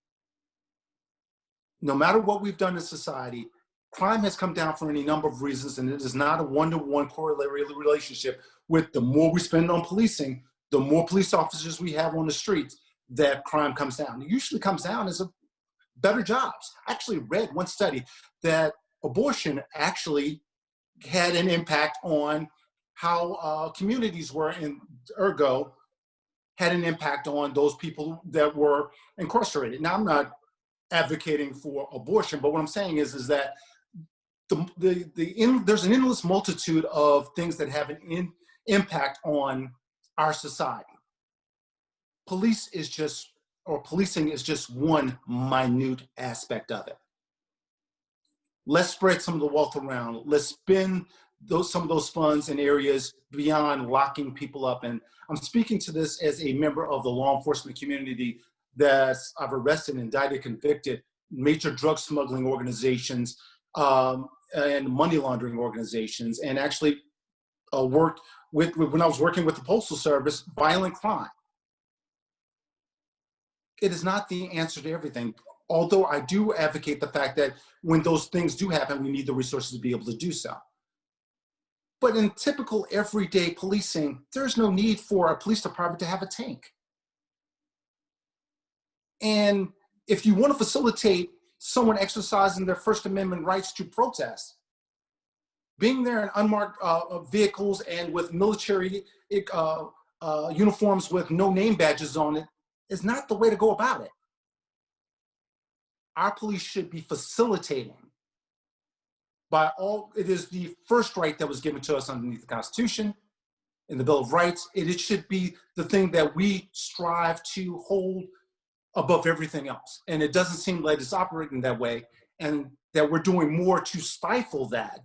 No matter what we've done in society, crime has come down for any number of reasons, and it is not a one-to-one correlatory relationship with the more we spend on policing, the more police officers we have on the streets, that crime comes down. It usually comes down as better jobs. I actually read one study that abortion actually had an impact on how communities were, and ergo had an impact on those people that were incarcerated. Now, I'm not advocating for abortion, but what I'm saying is that there's an endless multitude of things that have an impact on our society. Policing is just one minute aspect of it. Let's spread some of the wealth around. Let's spend some of those funds in areas beyond locking people up. And I'm speaking to this as a member of the law enforcement community that I've arrested, indicted, convicted major drug smuggling organizations and money laundering organizations, and actually worked with, when I was working with the Postal Service, violent crime. It is not the answer to everything. Although I do advocate the fact that when those things do happen, we need the resources to be able to do so. But in typical everyday policing, there's no need for a police department to have a tank. And if you want to facilitate someone exercising their First Amendment rights to protest, being there in unmarked vehicles and with military uniforms with no name badges on it is not the way to go about it. Our police should be facilitating. It is the first right that was given to us underneath the Constitution, in the Bill of Rights. It should be the thing that we strive to hold above everything else. And it doesn't seem like it's operating that way, and that we're doing more to stifle that,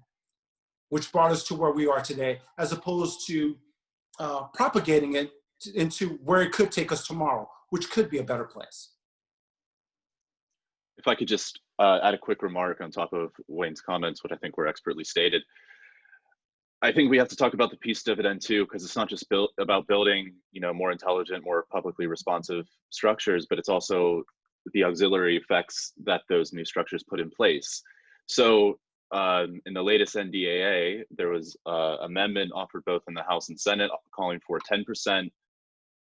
which brought us to where we are today, as opposed to propagating it into where it could take us tomorrow, which could be a better place. If I could just add a quick remark on top of Wayne's comments, what I think were expertly stated. I think we have to talk about the peace dividend too, because it's not just about building, more intelligent, more publicly responsive structures, but it's also the auxiliary effects that those new structures put in place. So in the latest NDAA, there was an amendment offered both in the House and Senate calling for 10%,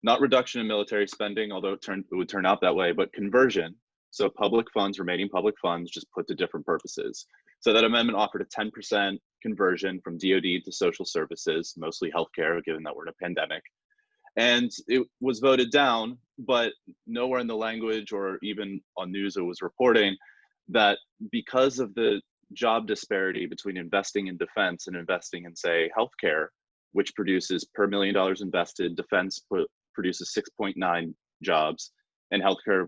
not reduction in military spending, although it would turn out that way, but conversion. So public funds, remaining public funds, just put to different purposes. So that amendment offered a 10% conversion from DoD to social services, mostly healthcare, given that we're in a pandemic. And it was voted down, but nowhere in the language or even on news it was reporting that because of the job disparity between investing in defense and investing in, say, healthcare, which produces per $1 million invested, defense produces 6.9 jobs, and healthcare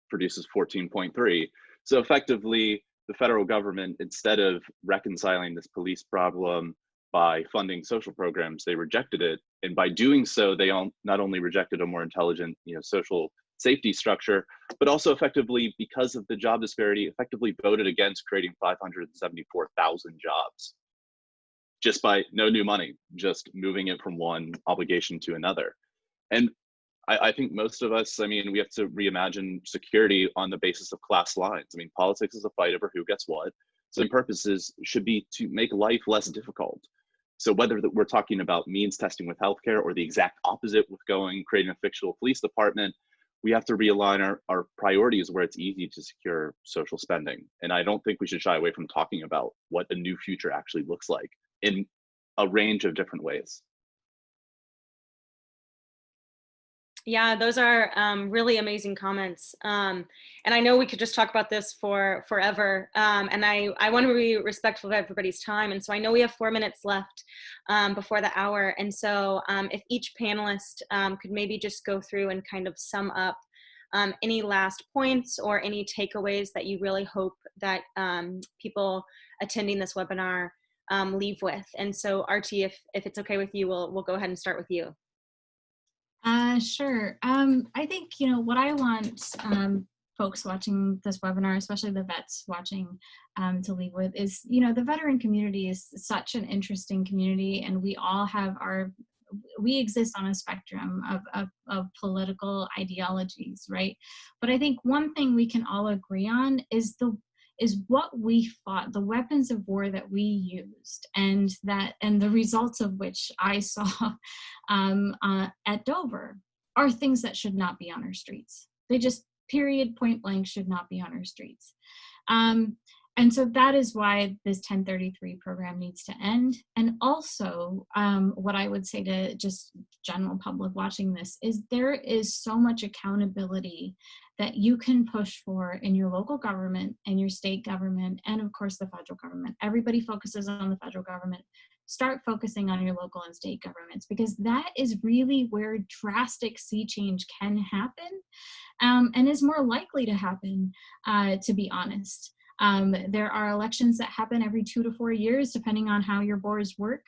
produces 14.3. So effectively, the federal government, instead of reconciling this police problem by funding social programs, they rejected it. And by doing so, they not only rejected a more intelligent, social safety structure, but also effectively, because of the job disparity, effectively voted against creating 574,000 jobs. Just by no new money, just moving it from one obligation to another. And I think most of us, we have to reimagine security on the basis of class lines. Politics is a fight over who gets what. So the purposes should be to make life less difficult. So whether we're talking about means testing with healthcare or the exact opposite with creating a fictional police department, we have to realign our priorities where it's easy to secure social spending. And I don't think we should shy away from talking about what a new future actually looks like in a range of different ways. Yeah, those are really amazing comments. And I know we could just talk about this for forever. And I want to be respectful of everybody's time. And so I know we have 4 minutes left before the hour. And so if each panelist could maybe just go through and kind of sum up any last points or any takeaways that you really hope that people attending this webinar leave with. And so Artie, if it's okay with you, we'll go ahead and start with you. Sure. I think, what I want folks watching this webinar, especially the vets watching, to leave with is, the veteran community is such an interesting community, and we all have we exist on a spectrum of political ideologies, right? But I think one thing we can all agree on is what we fought, the weapons of war that we used, and the results of which I saw at Dover are things that should not be on our streets. They just, period, point blank, should not be on our streets. And so that is why this 1033 program needs to end. And also, what I would say to just general public watching this is there is so much accountability that you can push for in your local government and your state government, and of course the federal government. Everybody focuses on the federal government. Start focusing on your local and state governments, because that is really where drastic sea change can happen, and is more likely to happen, to be honest. There are elections that happen every 2 to 4 years, depending on how your boards work.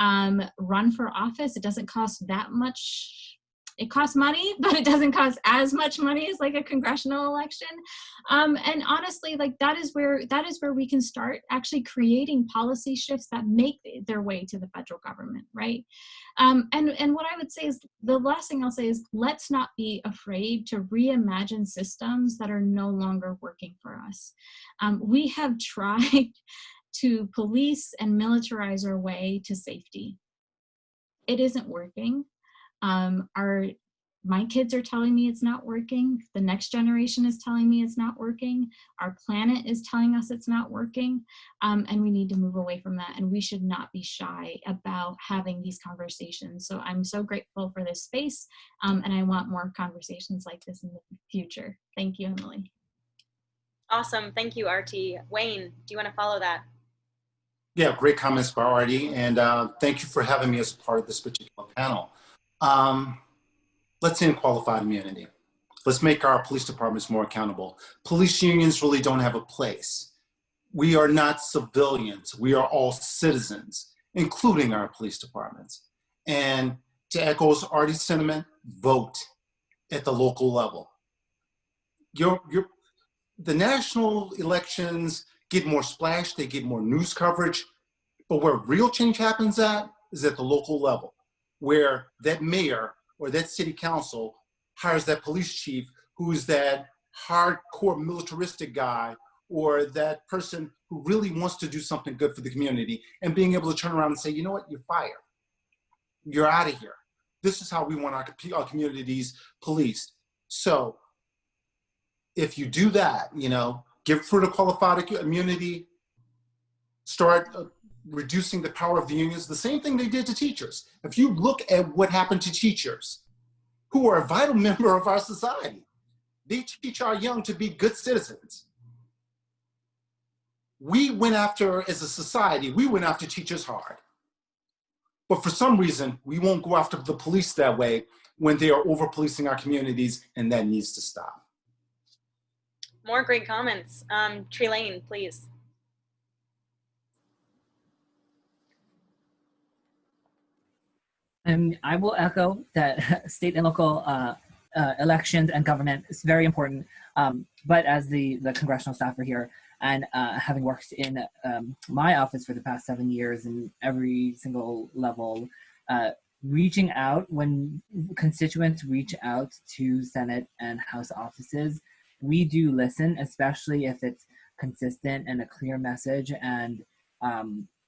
Run for office, it doesn't cost that much. It costs money, but it doesn't cost as much money as like a congressional election. And honestly, like that is where we can start actually creating policy shifts that make their way to the federal government, right? And what I would say is, the last thing I'll say is, let's not be afraid to reimagine systems that are no longer working for us. We have tried to police and militarize our way to safety. It isn't working. My kids are telling me it's not working. The next generation is telling me it's not working. Our planet is telling us it's not working. And we need to move away from that. And we should not be shy about having these conversations. So I'm so grateful for this space. And I want more conversations like this in the future. Thank you, Emily. Awesome. Thank you, Artie. Wayne, do you want to follow that? Yeah, great comments by Artie. And thank you for having me as a part of this particular panel. Let's end qualified immunity. Let's make our police departments more accountable. Police unions really don't have a place. We are not civilians. We are all citizens, including our police departments. And to echo Artie's sentiment, vote at the local level. The national elections get more splash, they get more news coverage, but where real change happens at is at the local level, where that mayor or that city council hires that police chief who's that hardcore militaristic guy or that person who really wants to do something good for the community, and being able to turn around and say, you know what, you're fired. You're out of here. This is how we want our communities policed. So if you do that, you know, give fruit of qualified immunity, start reducing the power of the unions, the same thing they did to teachers. If you look at what happened to teachers, who are a vital member of our society, they teach our young to be good citizens. We went after, as a society, we went after teachers hard. But for some reason, we won't go after the police that way when they are over-policing our communities, and that needs to stop. More great comments. Trelane, please. And I will echo that state and local elections and government is very important. But as the congressional staffer here, and having worked in my office for the past 7 years in every single level, reaching out when constituents reach out to Senate and House offices, we do listen, especially if it's consistent and a clear message, and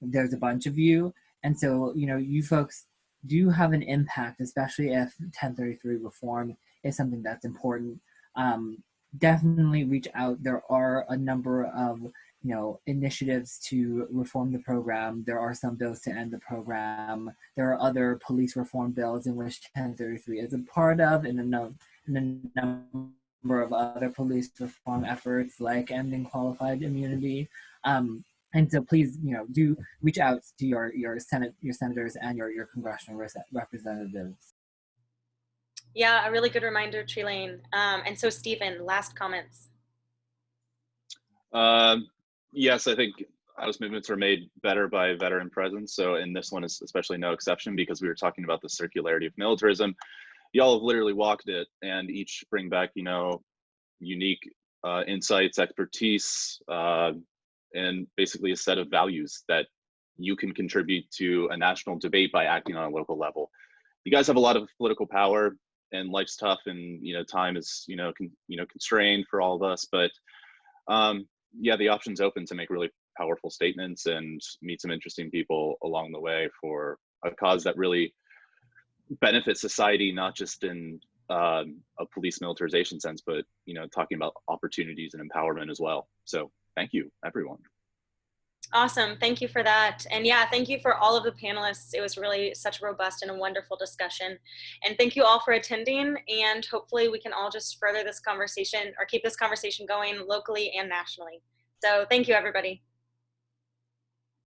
there's a bunch of you. And so, you know, you folks do have an impact, especially if 1033 reform is something that's important. Definitely reach out. There are a number of, you know, initiatives to reform the program. There are some bills to end the program. There are other police reform bills in which 1033 is a part of, and a number of other police reform efforts like ending qualified immunity. And so please, you know, do reach out to your senators and your congressional representatives. Yeah, a really good reminder, Trelane. And so Stephen, last comments. Yes, I think House movements are made better by veteran presence. So, and this one is especially no exception, because we were talking about the circularity of militarism. Y'all have literally walked it, and each bring back, you know, unique insights, expertise, and basically a set of values that you can contribute to a national debate by acting on a local level. You guys have a lot of political power, and life's tough, and, you know, time is, you know, constrained for all of us. But yeah, the option's open to make really powerful statements and meet some interesting people along the way for a cause that really benefits society, not just in a police militarization sense, but, you know, talking about opportunities and empowerment as well. So thank you, everyone. Awesome. Thank you for that. And yeah, thank you for all of the panelists. It was really such a robust and a wonderful discussion. And thank you all for attending. And hopefully we can all just further this conversation or keep this conversation going locally and nationally. So thank you, everybody.